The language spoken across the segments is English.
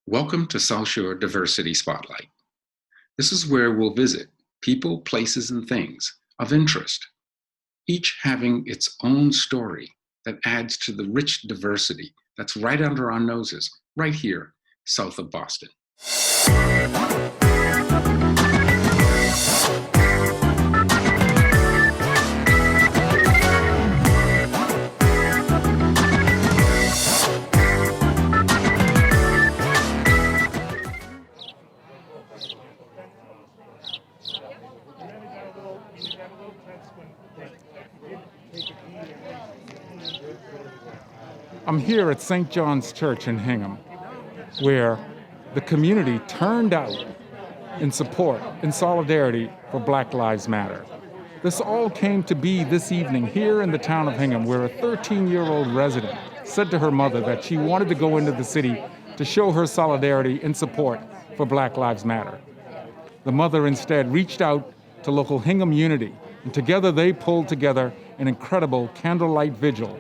Welcome to South Shore Diversity Spotlight. This is where we'll visit people, places, and things of interest, each having its own story that adds to the rich diversity that's right under our noses, right here, south of Boston. I'm here at St. John's Church in Hingham, where the community turned out in support, in solidarity for Black Lives Matter. This all came to be this evening here in the town of Hingham, where a 13-year-old resident said to her mother that she wanted to go into the city to show her solidarity in support for Black Lives Matter. The mother instead reached out to local Hingham Unity, and together they pulled together an incredible candlelight vigil.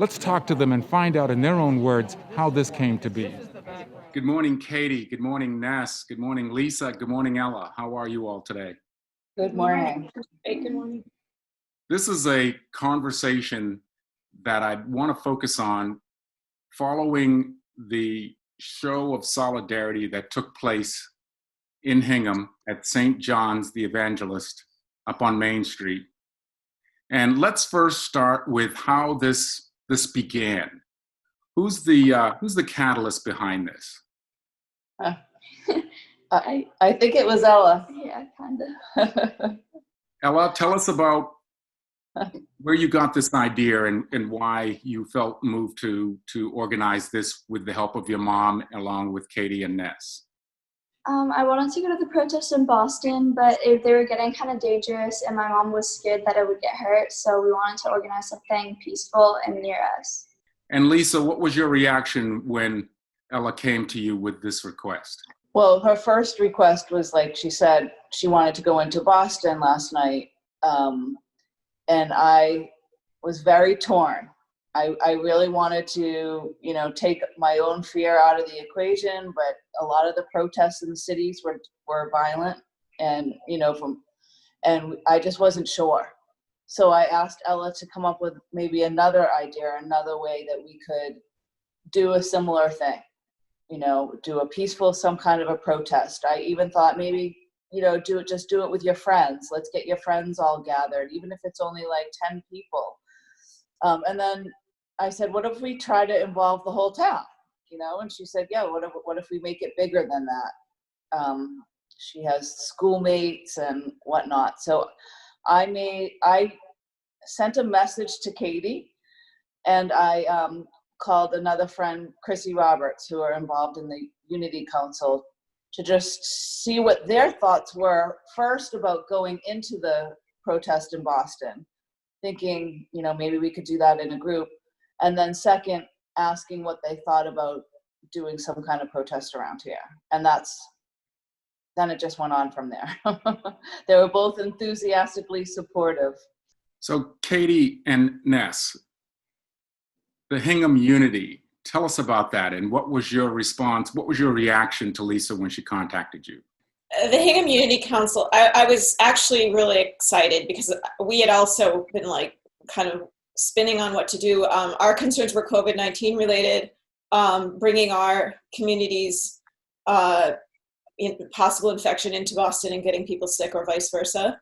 Let's talk to them and find out in their own words how this came to be. Good morning, Katie. Good morning, Ness. Good morning, Lisa. Good morning, Ella. How are you all today? Good morning. Hey, good morning. This is a conversation that I want to focus on following the show of solidarity that took place in Hingham at St. John's the Evangelist up on Main Street. And let's first start with how this began. Who's the catalyst behind this? I think it was Ella. Yeah, kind of. Ella, tell us about where you got this idea and why you felt moved to organize this with the help of your mom, along with Katie and Ness. I wanted to go to the protest in Boston, but they were getting kind of dangerous, and my mom was scared that I would get hurt, so we wanted to organize something peaceful and near us. And Lisa, what was your reaction when Ella came to you with this request? Well, her first request was, like she said, she wanted to go into Boston last night, and I was very torn. I really wanted to, take my own fear out of the equation, but a lot of the protests in the cities were violent, and and I just wasn't sure. So I asked Ella to come up with maybe another idea, another way that we could do a similar thing, do a peaceful, some kind of a protest. I even thought maybe, do it with your friends. Let's get your friends all gathered, even if it's only like 10 people. And then I said, what if we try to involve the whole town? And she said, yeah, what if we make it bigger than that? She has schoolmates and whatnot. So I sent a message to Katie, and I called another friend, Chrissy Roberts, who are involved in the Unity Council, to just see what their thoughts were first about going into the protest in Boston, thinking, maybe we could do that in a group. And then second, asking what they thought about doing some kind of protest around here. And then it just went on from there. They were both enthusiastically supportive. So Katie and Ness, the Hingham Unity, tell us about that, and what was your response? What was your reaction to Lisa when she contacted you? The Hingham Unity Council, I was actually really excited because we had also been kind of spinning on what to do. Our concerns were COVID-19 related, bringing our community's possible infection into Boston and getting people sick, or vice versa.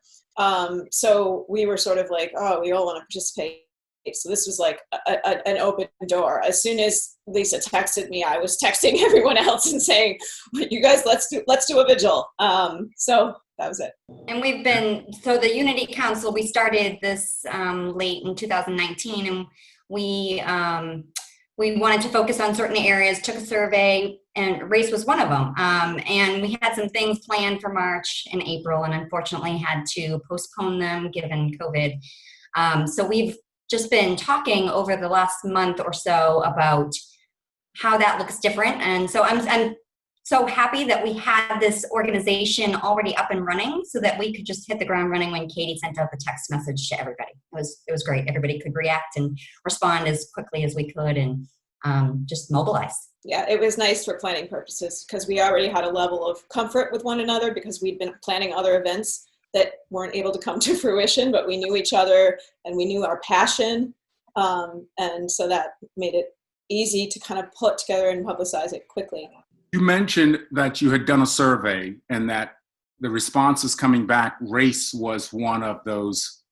So we were sort of like, oh, we all want to participate. So this was like an open door. As soon as Lisa texted me, I was texting everyone else and saying, you guys, let's do a vigil. So that was it. And so the Unity Council, we started this late in 2019, and we wanted to focus on certain areas, took a survey, and race was one of them. And we had some things planned for March and April, and unfortunately had to postpone them given COVID. So we've just been talking over the last month or so about how that looks different. And so I'm so happy that we had this organization already up and running so that we could just hit the ground running when Katie sent out the text message to everybody. It was great. Everybody could react and respond as quickly as we could, and just mobilize. Yeah, it was nice for planning purposes because we already had a level of comfort with one another because we'd been planning other events that weren't able to come to fruition, but we knew each other and we knew our passion. And so that made it easy to kind of put together and publicize it quickly. You mentioned that you had done a survey and that the responses coming back, race was one of those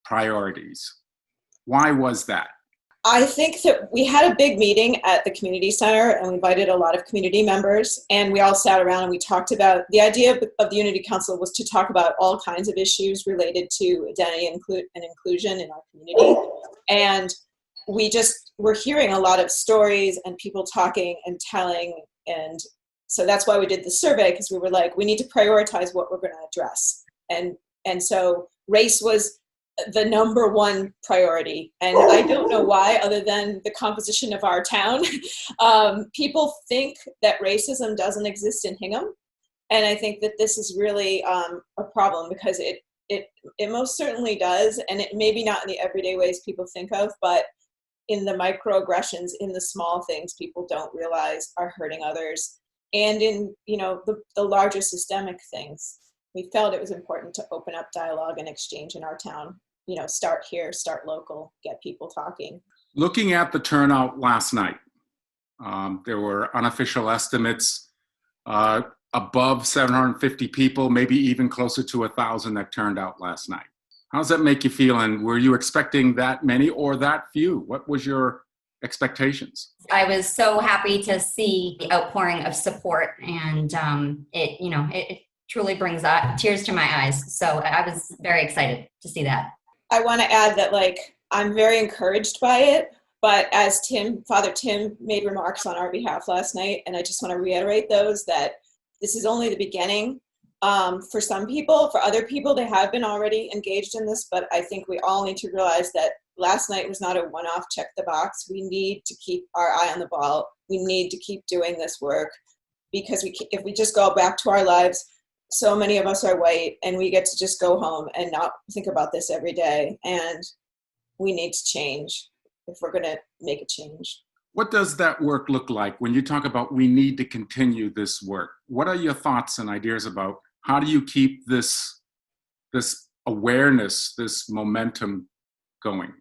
priorities. Why was that? I think that we had a big meeting at the community center and we invited a lot of community members, and we all sat around and we talked about the idea of the Unity Council was to talk about all kinds of issues related to identity and inclusion in our community. And we just were hearing a lot of stories and people talking and telling. And so that's why we did the survey, because we were like, we need to prioritize what we're going to address. And so race was the number one priority. And I don't know why, other than the composition of our town. People think that racism doesn't exist in Hingham. And I think that this is really a problem because it most certainly does. And it maybe not in the everyday ways people think of, but in the microaggressions, in the small things people don't realize are hurting others. And in, the larger systemic things. We felt it was important to open up dialogue and exchange in our town. Start here, start local, get people talking. Looking at the turnout last night, there were unofficial estimates above 750 people, maybe even closer to 1,000 that turned out last night. How does that make you feel? And were you expecting that many or that few? What was your expectations? I was so happy to see the outpouring of support, and it truly brings tears to my eyes. So I was very excited to see that. I want to add that, I'm very encouraged by it, but as Father Tim made remarks on our behalf last night, and I just want to reiterate those, that this is only the beginning. For some people, for other people, they have been already engaged in this, but I think we all need to realize that last night was not a one-off check the box. We need to keep our eye on the ball. We need to keep doing this work because if we just go back to our lives, so many of us are white and we get to just go home and not think about this every day. And we need to change if we're going to make a change. What does that work look like when you talk about we need to continue this work? What are your thoughts and ideas about how do you keep this awareness, this momentum going?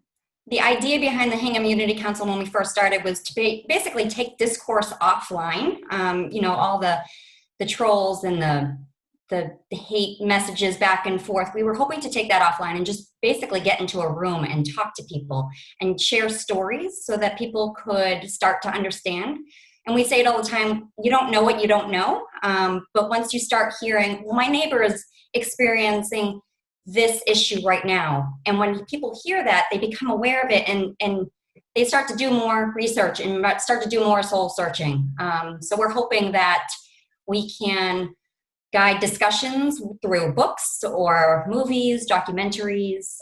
The idea behind the Hingham Unity Council when we first started was to basically take discourse offline. All the trolls and the hate messages back and forth. We were hoping to take that offline and just basically get into a room and talk to people and share stories so that people could start to understand. And we say it all the time, you don't know what you don't know. But once you start hearing, well, my neighbor is experiencing this issue right now. And when people hear that, they become aware of it and they start to do more research and start to do more soul searching. So we're hoping that we can guide discussions through books or movies, documentaries,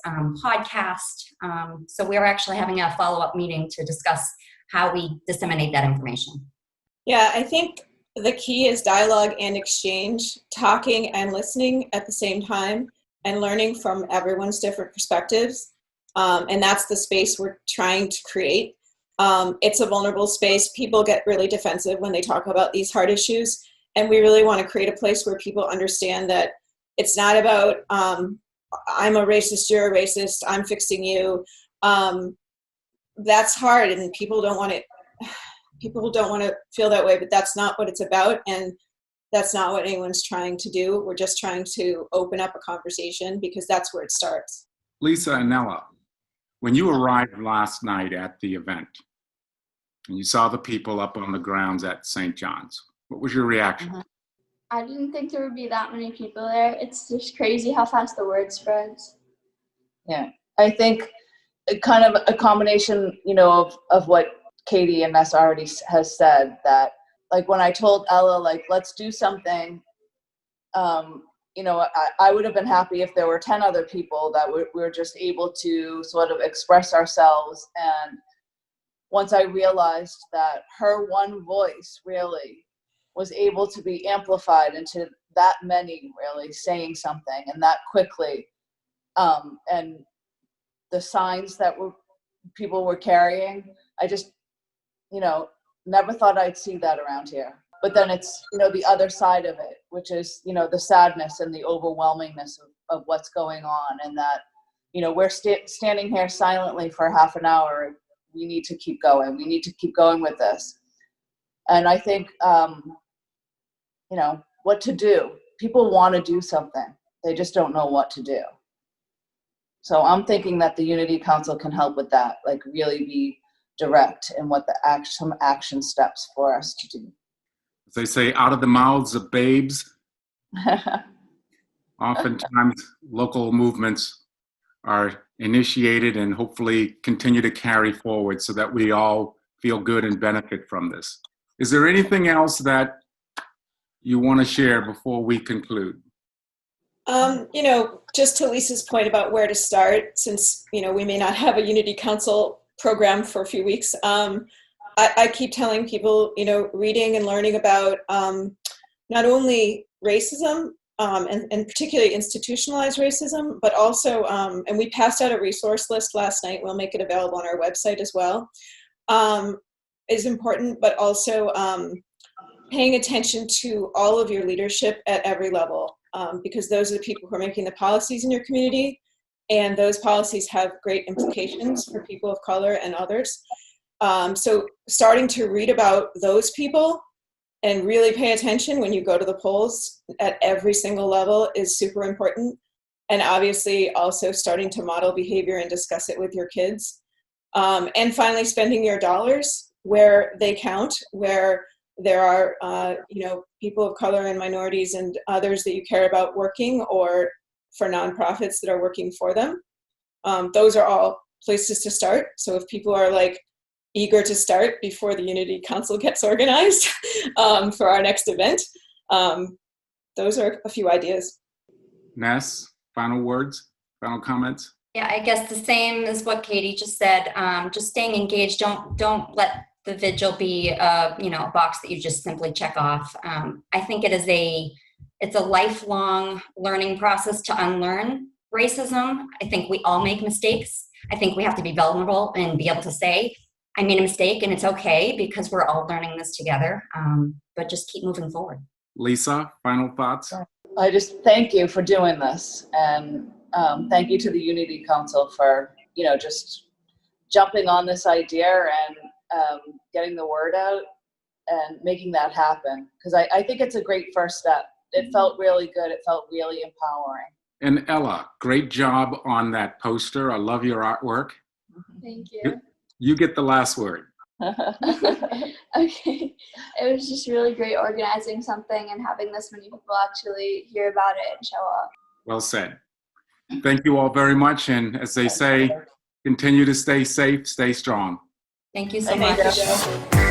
podcasts. So we're actually having a follow-up meeting to discuss how we disseminate that information. Yeah, I think the key is dialogue and exchange, talking and listening at the same time and learning from everyone's different perspectives. And that's the space we're trying to create. It's a vulnerable space. People get really defensive when they talk about these hard issues. And we really want to create a place where people understand that it's not about, I'm a racist, you're a racist, I'm fixing you. That's hard and people don't want to feel that way, but that's not what it's about. And that's not what anyone's trying to do. We're just trying to open up a conversation because that's where it starts. Lisa and Nella, when you arrived last night at the event and you saw the people up on the grounds at St. John's, what was your reaction? I didn't think there would be that many people there. It's just crazy how fast the word spreads. Yeah, I think kind of a combination, of what Katie and Ness already has said, that when I told Ella, let's do something, I would have been happy if there were 10 other people that we were just able to sort of express ourselves. And once I realized that her one voice really was able to be amplified into that many really saying something and that quickly, and the signs that people were carrying, I just, never thought I'd see that around here. But then it's, the other side of it, which is, the sadness and the overwhelmingness of what's going on, and that, we're standing here silently for half an hour. We need to keep going. We need to keep going with this. And I think, what to do. People want to do something. They just don't know what to do. So I'm thinking that the Unity Council can help with that, like really be direct in what some action steps for us to do. As they say, out of the mouths of babes, oftentimes local movements are initiated and hopefully continue to carry forward so that we all feel good and benefit from this. Is there anything else that you want to share before we conclude? Just to Lisa's point about where to start, since, we may not have a Unity Council program for a few weeks, I keep telling people, reading and learning about not only racism and particularly institutionalized racism, but also, and we passed out a resource list last night, we'll make it available on our website as well, is important, but also paying attention to all of your leadership at every level, because those are the people who are making the policies in your community, and those policies have great implications for people of color and others. So starting to read about those people and really pay attention when you go to the polls at every single level is super important. And obviously also starting to model behavior and discuss it with your kids. And finally, spending your dollars where they count, where there are, people of color and minorities and others that you care about working, or for nonprofits that are working for them. Those are all places to start. So if people are eager to start before the Unity Council gets organized for our next event, those are a few ideas. Ness, final words, final comments? Yeah, I guess the same as what Katie just said. Just staying engaged. Don't let the vigil be a box that you just simply check off. I think it's a lifelong learning process to unlearn racism. I think we all make mistakes. I think we have to be vulnerable and be able to say, I made a mistake, and it's okay because we're all learning this together. But just keep moving forward. Lisa, final thoughts? I just thank you for doing this, and thank you to the Unity Council for just jumping on this idea and getting the word out and making that happen, because I think it's a great first step. It felt really good. It felt really empowering. And Ella, great job on that poster. I love your artwork. Thank you. You get the last word. Okay. It was just really great organizing something and having this many people actually hear about it and show up. Well said. Thank you all very much. And as they say, continue to stay safe, stay strong. Thank you so Thank much. you.